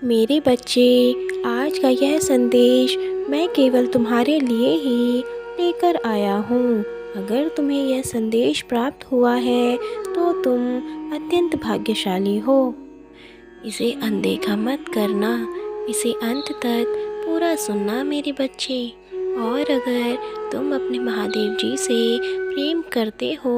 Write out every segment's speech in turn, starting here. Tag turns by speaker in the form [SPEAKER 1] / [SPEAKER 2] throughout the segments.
[SPEAKER 1] मेरे बच्चे, आज का यह संदेश मैं केवल तुम्हारे लिए ही लेकर आया हूँ। अगर तुम्हें यह संदेश प्राप्त हुआ है तो तुम अत्यंत भाग्यशाली हो। इसे अनदेखा मत करना, इसे अंत तक पूरा सुनना मेरे बच्चे। और अगर तुम अपने महादेव जी से प्रेम करते हो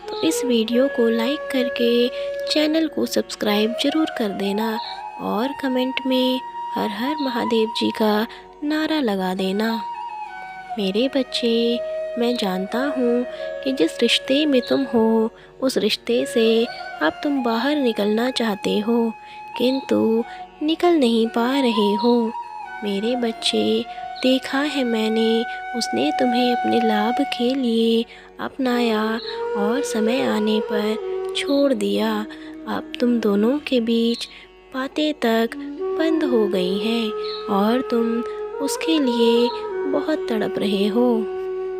[SPEAKER 1] तो इस वीडियो को लाइक करके चैनल को सब्सक्राइब ज़रूर कर देना और कमेंट में हर हर महादेव जी का नारा लगा देना। मेरे बच्चे, मैं जानता हूँ कि जिस रिश्ते में तुम हो उस रिश्ते से अब तुम बाहर निकलना चाहते हो, किंतु निकल नहीं पा रहे हो। मेरे बच्चे, देखा है मैंने, उसने तुम्हें अपने लाभ के लिए अपनाया और समय आने पर छोड़ दिया। अब तुम दोनों के बीच बातें तक बंद हो गई हैं और तुम उसके लिए बहुत तड़प रहे हो।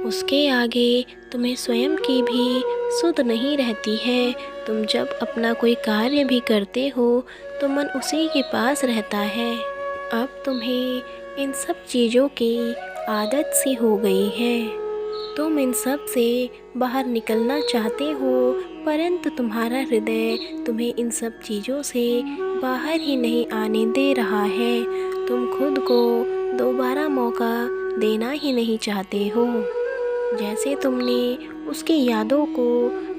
[SPEAKER 1] उसके आगे तुम्हें स्वयं की भी सुध नहीं रहती है। तुम जब अपना कोई कार्य भी करते हो तो मन उसी के पास रहता है। अब तुम्हें इन सब चीज़ों की आदत सी हो गई है। तुम इन सब से बाहर निकलना चाहते हो, परंतु तुम्हारा हृदय तुम्हें इन सब चीज़ों से बाहर ही नहीं आने दे रहा है। तुम खुद को दोबारा मौका देना ही नहीं चाहते हो। जैसे तुमने उसकी यादों को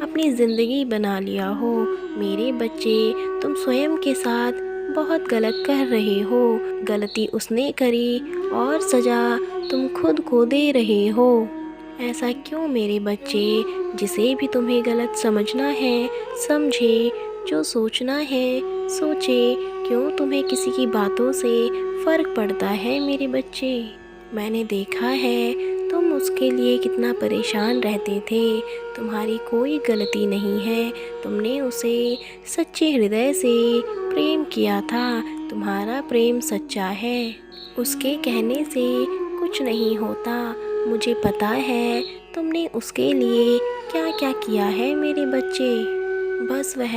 [SPEAKER 1] अपनी ज़िंदगी बना लिया हो। मेरे बच्चे, तुम स्वयं के साथ बहुत गलत कर रहे हो। गलती उसने करी और सज़ा तुम खुद को दे रहे हो। ऐसा क्यों मेरे बच्चे? जिसे भी तुम्हें गलत समझना है समझे, जो सोचना है सोचे। क्यों तुम्हें किसी की बातों से फ़र्क पड़ता है मेरे बच्चे? मैंने देखा है तुम उसके लिए कितना परेशान रहते थे। तुम्हारी कोई गलती नहीं है। तुमने उसे सच्चे हृदय से प्रेम किया था। तुम्हारा प्रेम सच्चा है। उसके कहने से कुछ नहीं होता। मुझे पता है तुमने उसके लिए क्या क्या किया है मेरे बच्चे। बस वह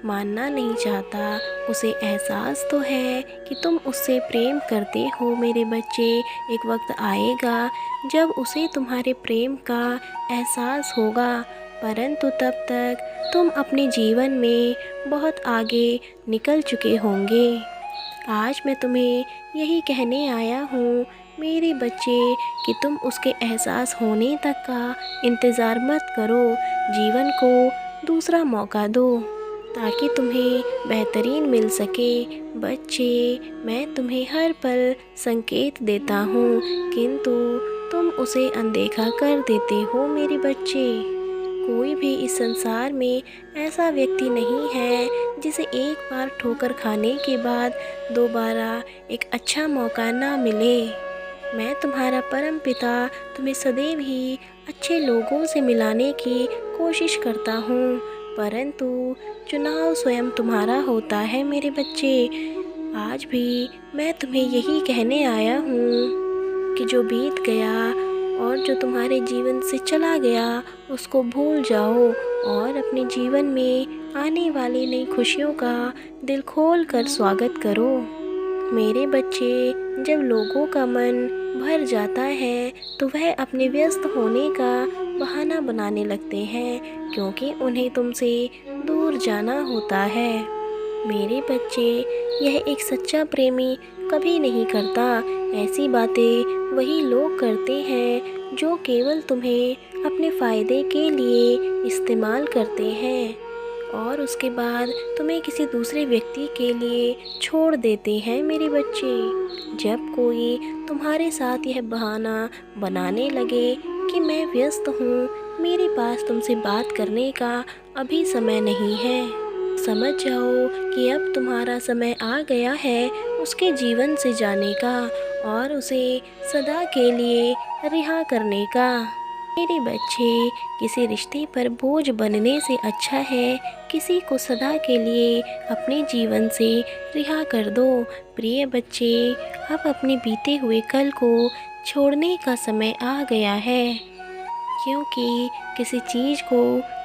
[SPEAKER 1] मानना नहीं चाहता। उसे एहसास तो है कि तुम उससे प्रेम करते हो मेरे बच्चे। एक वक्त आएगा जब उसे तुम्हारे प्रेम का एहसास होगा, परंतु तब तक तुम अपने जीवन में बहुत आगे निकल चुके होंगे। आज मैं तुम्हें यही कहने आया हूँ मेरे बच्चे कि तुम उसके एहसास होने तक का इंतज़ार मत करो। जीवन को दूसरा मौका दो ताकि तुम्हें बेहतरीन मिल सके। बच्चे, मैं तुम्हें हर पल संकेत देता हूँ, किंतु तुम उसे अनदेखा कर देते हो मेरे बच्चे। कोई भी इस संसार में ऐसा व्यक्ति नहीं है जिसे एक बार ठोकर खाने के बाद दोबारा एक अच्छा मौका ना मिले। मैं तुम्हारा परम पिता तुम्हें सदैव ही अच्छे लोगों से मिलाने की कोशिश करता हूँ, परंतु चुनाव स्वयं तुम्हारा होता है मेरे बच्चे। आज भी मैं तुम्हें यही कहने आया हूँ कि जो बीत गया और जो तुम्हारे जीवन से चला गया उसको भूल जाओ और अपने जीवन में आने वाली नई खुशियों का दिल खोल कर स्वागत करो। मेरे बच्चे, जब लोगों का मन भर जाता है तो वह अपने व्यस्त होने का बहाना बनाने लगते हैं, क्योंकि उन्हें तुमसे दूर जाना होता है। मेरे बच्चे, यह एक सच्चा प्रेमी कभी नहीं करता। ऐसी बातें वही लोग करते हैं जो केवल तुम्हें अपने फ़ायदे के लिए इस्तेमाल करते हैं और उसके बाद तुम्हें किसी दूसरे व्यक्ति के लिए छोड़ देते हैं मेरे बच्चे। जब कोई तुम्हारे साथ यह बहाना बनाने लगे कि मैं व्यस्त हूँ, मेरे पास तुमसे बात करने का अभी समय नहीं है, समझ जाओ कि अब तुम्हारा समय आ गया है उसके जीवन से जाने का और उसे सदा के लिए रिहा करने का। मेरे बच्चे, किसी रिश्ते पर बोझ बनने से अच्छा है किसी को सदा के लिए अपने जीवन से रिहा कर दो। प्रिय बच्चे, अब अपने बीते हुए कल को छोड़ने का समय आ गया है, क्योंकि किसी चीज़ को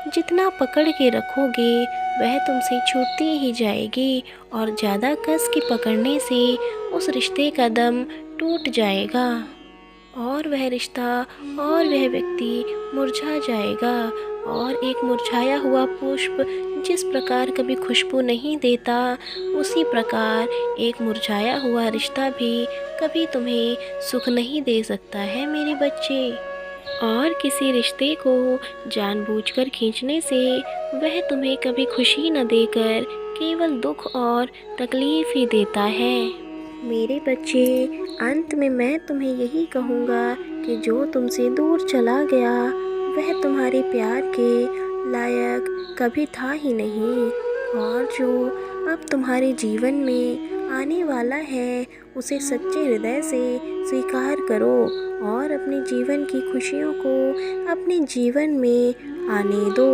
[SPEAKER 1] जितना पकड़ के रखोगे वह तुमसे छूटती ही जाएगी और ज़्यादा कस के पकड़ने से उस रिश्ते का दम टूट जाएगा और वह रिश्ता और वह व्यक्ति मुरझा जाएगा। और एक मुरझाया हुआ पुष्प जिस प्रकार कभी खुशबू नहीं देता, उसी प्रकार एक मुरझाया हुआ रिश्ता भी कभी तुम्हें सुख नहीं दे सकता है मेरे बच्चे। और किसी रिश्ते को जानबूझकर खींचने से वह तुम्हें कभी खुशी न देकर केवल दुख और तकलीफ ही देता है मेरे बच्चे। अंत में मैं तुम्हें यही कहूँगा कि जो तुमसे दूर चला गया वह तुम्हारे प्यार के लायक कभी था ही नहीं, और जो अब तुम्हारे जीवन में आने वाला है उसे सच्चे हृदय से स्वीकार करो और अपने जीवन की खुशियों को अपने जीवन में आने दो।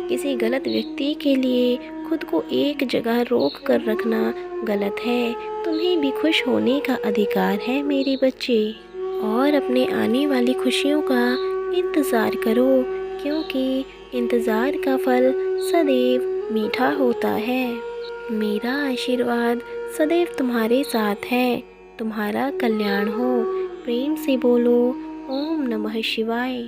[SPEAKER 1] किसी गलत व्यक्ति के लिए खुद को एक जगह रोक कर रखना गलत है। तुम्हें भी खुश होने का अधिकार है मेरे बच्चे, और अपने आने वाली खुशियों का इंतज़ार करो, क्योंकि इंतज़ार का फल सदैव मीठा होता है। मेरा आशीर्वाद सदैव तुम्हारे साथ है। तुम्हारा कल्याण हो। प्रेम से बोलो ओम नमः शिवाय।